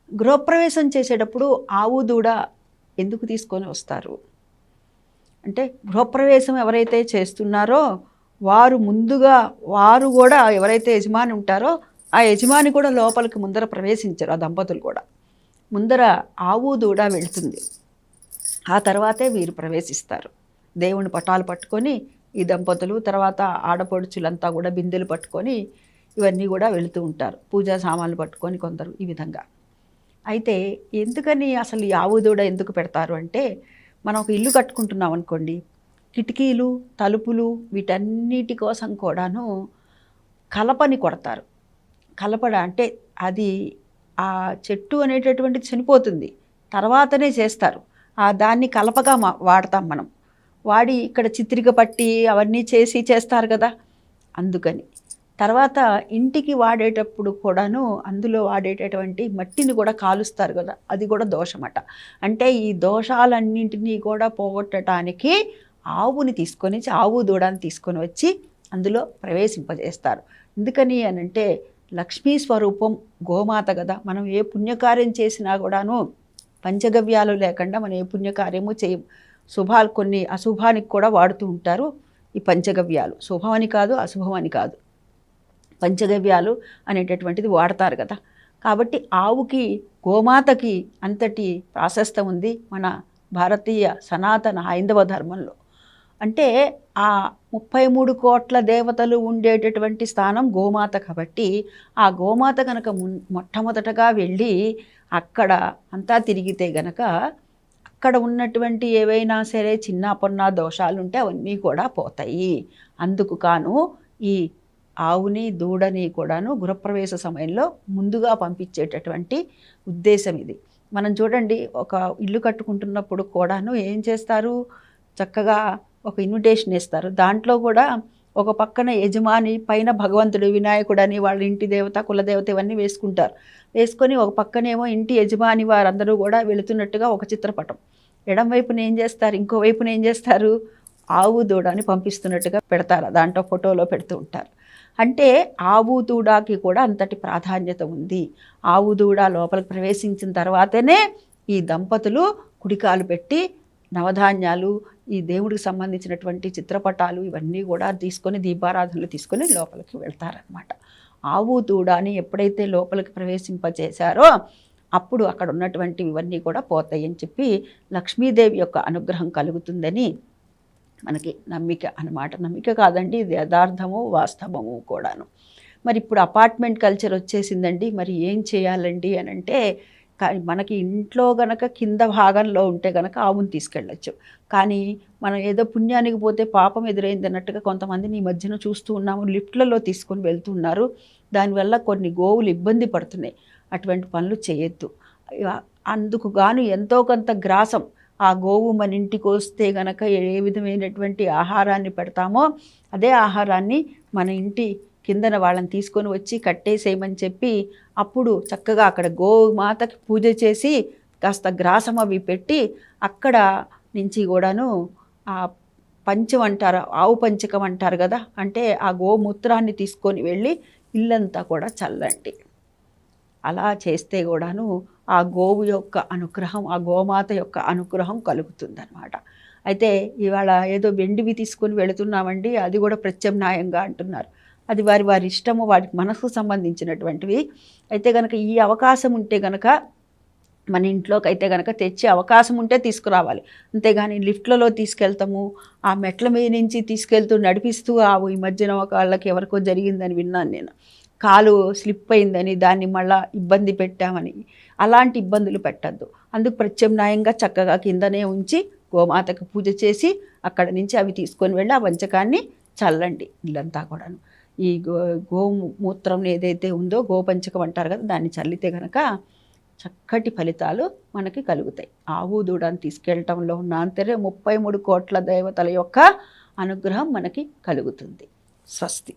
గృహప్రవేశం చేసేటప్పుడు ఆవు దూడ ఎందుకు తీసుకొని వస్తారు అంటే, గృహప్రవేశం ఎవరైతే చేస్తున్నారో వారు ముందుగా వారు కూడా ఎవరైతే యజమాని ఉంటారో ఆ యజమాని కూడా లోపలికి ముందర ప్రవేశించరు. ఆ దంపతులు కూడా ముందర ఆవు దూడ వెళ్తుంది, ఆ తర్వాతే వీరు ప్రవేశిస్తారు. దేవుని పటాలు పట్టుకొని ఈ దంపతులు, తర్వాత ఆడపడుచులంతా కూడా బిందెలు పట్టుకొని ఇవన్నీ కూడా వెళుతూ ఉంటారు. పూజా సామాన్లు పట్టుకొని కొందరు ఈ విధంగా. అయితే ఎందుకని అసలు ఈ ఆవు దూడ ఎందుకు పెడతారు అంటే, మనం ఒక ఇల్లు కట్టుకుంటున్నాం అనుకోండి, కిటికీలు తలుపులు వీటన్నిటి కోసం కూడాను కలపని కొడతారు. కలపడ అంటే అది ఆ చెట్టు అనేటటువంటిది చనిపోతుంది, తర్వాతనే చేస్తారు. దాన్ని కలపగా వాడతాం మనం. వాడి ఇక్కడ చిత్రిక పట్టి అవన్నీ చేస్తారు కదా, అందుకని. తర్వాత ఇంటికి వాడేటప్పుడు కూడాను అందులో వాడేటటువంటి మట్టిని కూడా కాలుస్తారు కదా, అది కూడా దోషమట. అంటే ఈ దోషాలన్నింటినీ కూడా పోగొట్టడానికి ఆవుని తీసుకొని ఆవు దూడని తీసుకొని వచ్చి అందులో ప్రవేశింపజేస్తారు. ఎందుకని అనంటే లక్ష్మీ స్వరూపం గోమాత కదా. మనం ఏ పుణ్యకార్యం చేసినా కూడాను పంచగవ్యాలు లేకుండా మనం ఏ పుణ్యకార్యము చేయం. శుభాలు కొన్ని అశుభానికి కూడా వాడుతూ ఉంటారు ఈ పంచగవ్యాలు. శుభమని కాదు, అశుభమని కాదు, పంచగవ్యాలు అనేటటువంటిది వాడతారు కదా. కాబట్టి ఆవుకి, గోమాతకి అంతటి ప్రాశస్త్యం ఉంది మన భారతీయ సనాతన హైందవ ధర్మంలో. అంటే ఆ 33 కోట్ల దేవతలు ఉండేటటువంటి స్థానం గోమాత కాబట్టి ఆ గోమాత కనుక మొట్టమొదటగా వెళ్ళి అక్కడ అంతా తిరిగితే గనక అక్కడ ఉన్నటువంటి ఏవైనా సరే చిన్న పొన్న దోషాలు ఉంటే అవన్నీ కూడా పోతాయి. అందుకు కాను ఈ ఆవుని దూడని కూడాను గృహప్రవేశ సమయంలో ముందుగా పంపించేటటువంటి ఉద్దేశం ఇది. మనం చూడండి, ఒక ఇల్లు కట్టుకుంటున్నప్పుడు కూడాను ఏం చేస్తారు, చక్కగా ఒక ఇన్విటేషన్ ఇస్తారు. దాంట్లో కూడా ఒక పక్కన యజమాని, పైన భగవంతుడు, వినాయకుడు అని వాళ్ళ ఇంటి దేవత, కులదేవత ఇవన్నీ వేసుకుంటారు. వేసుకొని ఒక పక్కనేమో ఇంటి యజమాని వారందరూ కూడా వెళుతున్నట్టుగా ఒక చిత్రపటం. ఎడం వైపున ఏం చేస్తారు, ఇంకో వైపున ఏం చేస్తారు, ఆవు దూడని పంపిస్తున్నట్టుగా పెడతారు, దాంట్లో ఫోటోలో పెడుతూ ఉంటారు. అంటే ఆవు దూడకి కూడా అంతటి ప్రాధాన్యత ఉంది. ఆవు దూడ లోపలికి ప్రవేశించిన తర్వాతనే ఈ దంపతులు కుడికాలు పెట్టి నవధాన్యాలు, ఈ దేవుడికి సంబంధించినటువంటి చిత్రపటాలు ఇవన్నీ కూడా తీసుకొని దీపారాధనలు తీసుకొని లోపలికి వెళ్తారనమాట. ఆవు దూడని ఎప్పుడైతే లోపలికి ప్రవేశింపచేశారో అప్పుడు అక్కడ ఉన్నటువంటి ఇవన్నీ కూడా పోతాయి అని చెప్పి లక్ష్మీదేవి యొక్క అనుగ్రహం కలుగుతుందని మనకి నమ్మిక అన్నమాట. నమ్మిక కాదండి, ఇది యథార్థము, వాస్తవము కూడాను. మరి ఇప్పుడు అపార్ట్మెంట్ కల్చర్ వచ్చేసిందండి, మరి ఏం చేయాలండి అని అంటే, మనకి ఇంట్లో గనక కింద భాగంలో ఉంటే గనక ఆవును తీసుకెళ్ళచ్చు. కానీ మనం ఏదో పుణ్యానికి పోతే పాపం ఎదురైంది అన్నట్టుగా కొంతమందిని ఈ మధ్యన చూస్తూ ఉన్నాము, లిఫ్ట్లలో తీసుకొని వెళ్తున్నారు. దానివల్ల కొన్ని గోవులు ఇబ్బంది పడుతున్నాయి. అటువంటి పనులు చేయొద్దు. అందుకు గాను ఎంతో కొంత గ్రాసం ఆ గోవు మన ఇంటికి వస్తే గనక ఏ విధమైనటువంటి ఆహారాన్ని పెడతామో అదే ఆహారాన్ని మన ఇంటి కిందన వాళ్ళని తీసుకొని వచ్చి కట్టేసేయమని చెప్పి అప్పుడు చక్కగా అక్కడ గోమాతకి పూజ చేసి కాస్త గ్రాసం అవి పెట్టి అక్కడ నుంచి కూడాను ఆ పంచం అంటారు, ఆవు పంచకం అంటారు కదా, అంటే ఆ గోమూత్రాన్ని తీసుకొని వెళ్ళి ఇల్లంతా కూడా చల్లండి. అలా చేస్తే కూడాను ఆ గోవు యొక్క అనుగ్రహం, ఆ గోమాత యొక్క అనుగ్రహం కలుగుతుందన్నమాట. అయితే ఇవాళ ఏదో వెండివి తీసుకొని వెళుతున్నామండి, అది కూడా ప్రత్యామ్నాయంగా అంటున్నారు. అది వారి ఇష్టము, వారికి మనసుకు సంబంధించినటువంటివి. అయితే కనుక ఈ అవకాశం ఉంటే కనుక మన ఇంట్లోకి అయితే కనుక తెచ్చే అవకాశం ఉంటే తీసుకురావాలి. అంతేగాని లిఫ్ట్లలో తీసుకెళ్తాము, ఆ మెట్ల మీద నుంచి తీసుకెళ్తూ నడిపిస్తూ ఈ మధ్యన వాళ్ళకి ఎవరికో జరిగిందని విన్నాను నేను, కాలు స్లిప్ అయిందని దాన్ని మళ్ళా ఇబ్బంది పెట్టామని. అలాంటి ఇబ్బందులు పెట్టద్దు. అందుకు ప్రత్యామ్నాయంగా చక్కగా కిందనే ఉంచి గోమాతకు పూజ చేసి అక్కడ నుంచి అవి తీసుకొని వెళ్ళి ఆ వంచకాన్ని చల్లండి ఇల్లంతా కూడాను. ఈ గోమూత్రం ఏదైతే ఉందో గోపంచకం అంటారు కదా, దాన్ని చల్లితే కనుక చక్కటి ఫలితాలు మనకి కలుగుతాయి. ఆవు దూడని తీసుకెళ్ళటంలో ఉన్న అంతరే 33 కోట్ల దేవతల యొక్క అనుగ్రహం మనకి కలుగుతుంది. స్వస్తి.